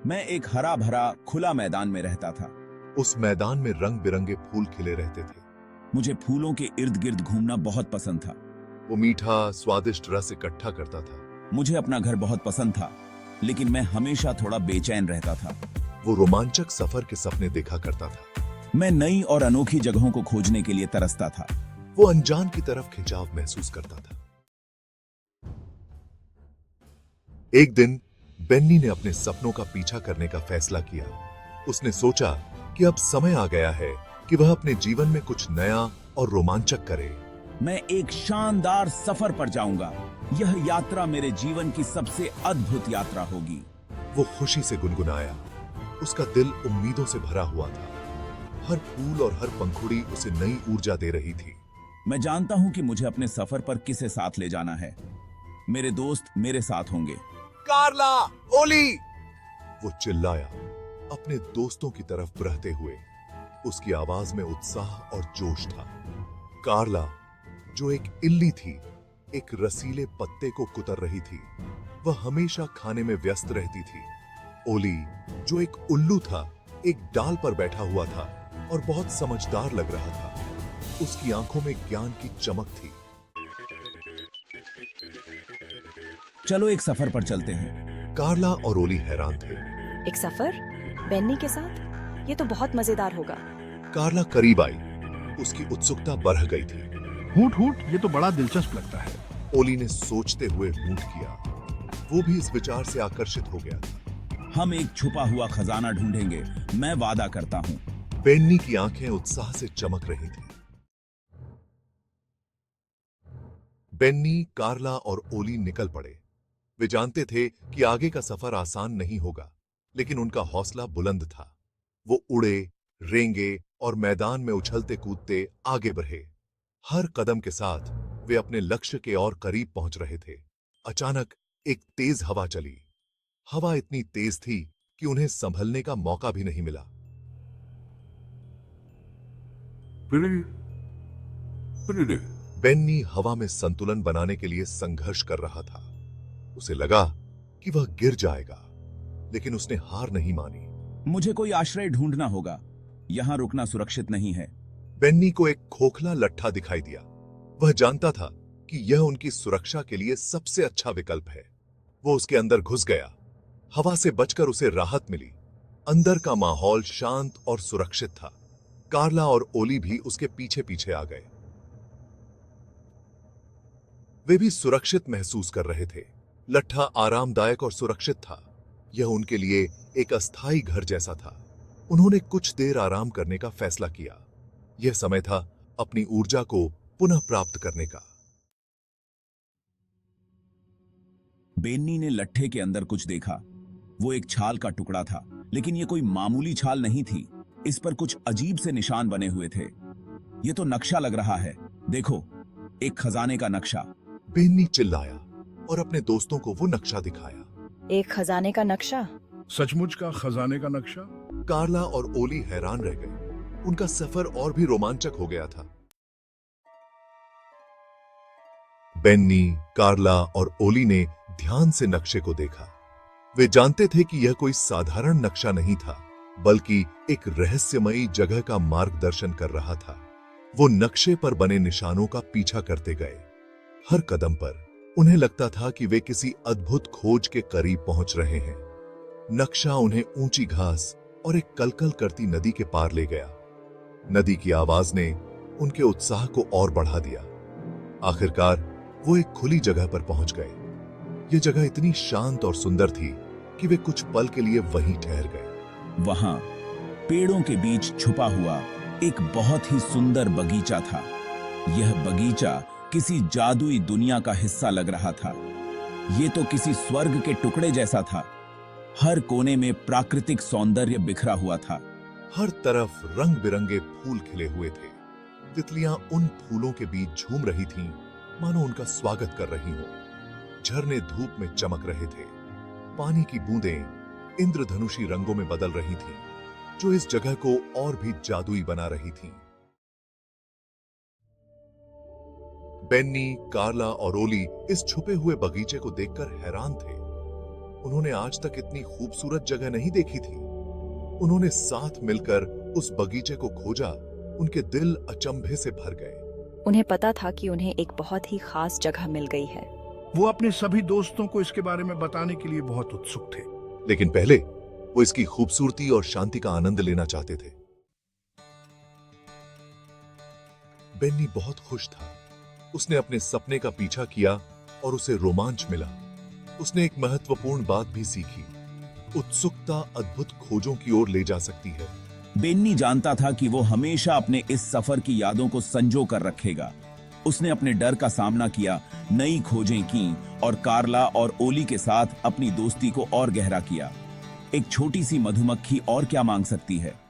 मैं एक हरा भरा खुला मैदान में रहता था। उस मैदान में रंग बिरंगे फूल खिले रहते थे। मुझे फूलों के इर्द गिर्द घूमना बहुत पसंद था। वो मीठा स्वादिष्ट रस इकट्ठा करता था। मुझे अपना घर बहुत पसंद था, लेकिन मैं हमेशा थोड़ा बेचैन रहता था। वो रोमांचक सफर के सपने देखा करता था। मैं नई और अनोखी जगहों को खोजने के लिए तरसता था। वो अनजान की तरफ खिंचाव महसूस करता था। एक दिन बेन्नी ने अपने सपनों का पीछा करने का फैसला किया। उसने सोचा कि अब समय आ गया है कि वह अपने जीवन में कुछ नया और रोमांचक करे। मैं एक शानदार सफर पर जाऊंगा। यह यात्रा मेरे जीवन की सबसे अद्भुत यात्रा होगी। वो खुशी से गुनगुनाया। उसका दिल उम्मीदों से भरा हुआ था। हर फूल और हर पंखुड़ी उसे नई ऊर्जा दे रही थी। मैं जानता हूं कि मुझे अपने सफर पर किसे साथ ले जाना है। मेरे दोस्त मेरे साथ होंगे। कार्ला, ओली! वो चिल्लाया, अपने दोस्तों की तरफ बढ़ते हुए। उसकी आवाज में उत्साह और जोश था। कार्ला, जो एक इल्ली थी, एक रसीले पत्ते को कुतर रही थी। वह हमेशा खाने में व्यस्त रहती थी। ओली, जो एक उल्लू था, एक डाल पर बैठा हुआ था और बहुत समझदार लग रहा था। उसकी आंखों में ज्ञान की चमक थी। चलो एक सफर पर चलते हैं। कार्ला और ओली हैरान थे। एक सफर बेन्नी के साथ? ये तो बहुत मजेदार होगा। कार्ला करीब आई। उसकी उत्सुकता बढ़ गई थी। हूट हूट, ये तो बड़ा दिलचस्प लगता है। ओली ने सोचते हुए हूट किया। वो भी इस विचार से आकर्षित हो गया था। हम एक छुपा हुआ खजाना ढूंढेंगे, मैं वादा करता हूं। बेन्नी की आंखें उत्साह से चमक रही थी। बेन्नी, कार्ला और ओली निकल पड़े। वे जानते थे कि आगे का सफर आसान नहीं होगा, लेकिन उनका हौसला बुलंद था। वो उड़े, रेंगे और मैदान में उछलते कूदते आगे बढ़े। हर कदम के साथ वे अपने लक्ष्य के और करीब पहुंच रहे थे। अचानक एक तेज हवा चली। हवा इतनी तेज थी कि उन्हें संभलने का मौका भी नहीं मिला। बेन्नी हवा में संतुलन बनाने के लिए संघर्ष कर रहा था। उसे लगा कि वह गिर जाएगा, लेकिन उसने हार नहीं मानी। मुझे कोई आश्रय ढूंढना होगा। यहां रुकना सुरक्षित नहीं है। बेन्नी को एक खोखला लट्ठा दिखाई दिया। वह जानता था कि यह उनकी सुरक्षा के लिए सबसे अच्छा विकल्प है। वो उसके अंदर घुस गया। हवा से बचकर उसे राहत मिली। अंदर का माहौल शांत और सुरक्षित था। कार्ला और ओली भी उसके पीछे पीछे आ गए। वे भी सुरक्षित महसूस कर रहे थे। लट्ठा आरामदायक और सुरक्षित था। यह उनके लिए एक अस्थायी घर जैसा था। उन्होंने कुछ देर आराम करने का फैसला किया। यह समय था अपनी ऊर्जा को पुनः प्राप्त करने का। बेन्नी ने लट्ठे के अंदर कुछ देखा। वो एक छाल का टुकड़ा था, लेकिन ये कोई मामूली छाल नहीं थी। इस पर कुछ अजीब से निशान बने हुए थे। ये तो नक्शा लग रहा है। देखो, एक खजाने का नक्शा। बेन्नी चिल्लाया और अपने दोस्तों को वो नक्शा दिखाया। एक खजाने का नक्शा? सचमुच का खजाने का नक्शा? कार्ला और ओली हैरान रह गए। उनका सफर और भी रोमांचक हो गया था। बेन्नी, कार्ला और ओली ने ध्यान से नक्शे को देखा। वे जानते थे कि यह कोई साधारण नक्शा नहीं था, बल्कि एक रहस्यमयी जगह का मार्गदर्शन कर रहा था। वो नक्शे पर बने निशानों का पीछा करते गए। हर कदम पर उन्हें लगता था कि वे किसी अद्भुत खोज के करीब पहुंच रहे हैं। नक्शा उन्हें ऊंची घास और एक कलकल करती नदी के पार ले गया। नदी की आवाज ने उनके उत्साह को और बढ़ा दिया। आखिरकार वो एक खुली जगह पर पहुंच गए। यह जगह इतनी शांत और सुंदर थी कि वे कुछ पल के लिए वहीं ठहर गए। वहां पेड़ों के बीच छुपा हुआ एक बहुत ही सुंदर बगीचा था। यह बगीचा किसी जादुई दुनिया का हिस्सा लग रहा था। यह तो किसी स्वर्ग के टुकड़े जैसा था। हर कोने में प्राकृतिक सौंदर्य बिखरा हुआ था। हर तरफ रंग बिरंगे फूल खिले हुए थे। तितलियां उन फूलों के बीच झूम रही थीं, मानो उनका स्वागत कर रही हो। झरने धूप में चमक रहे थे। पानी की बूंदें इंद्रधनुषी रंगों में बदल रही थीं, जो इस जगह को और भी जादुई बना रही थीं। बेन्नी, कार्ला और ओली इस छुपे हुए बगीचे को देखकर हैरान थे। उन्होंने आज तक इतनी खूबसूरत जगह नहीं देखी थी। उन्होंने साथ मिलकर उस बगीचे को खोजा। उनके दिल अचंभे से भर गए। उन्हें पता था कि उन्हें एक बहुत ही खास जगह मिल गई है। वो अपने सभी दोस्तों को इसके बारे में बताने के लिए बहुत उत्सुक थे। लेकिन पहले वो इसकी खूबसूरती और शांति का आनंद लेना चाहते थे। बेन्नी बहुत खुश था। उसने अपने सपने का पीछा किया और उसे रोमांच मिला। उसने एक महत्वपूर्ण बात भी सीखी। उत्सुकता अद्भुत खोजों की ओर ले जा सकती है। बेन्नी जानता था कि वो हमेशा अपने इस सफर की यादों को संजो कर रखेगा। उसने अपने डर का सामना किया, नई खोजें की और कार्ला और ओली के साथ अपनी दोस्ती को और गहरा किया। एक छोटी सी मधुमक्खी और क्या मांग सकती है।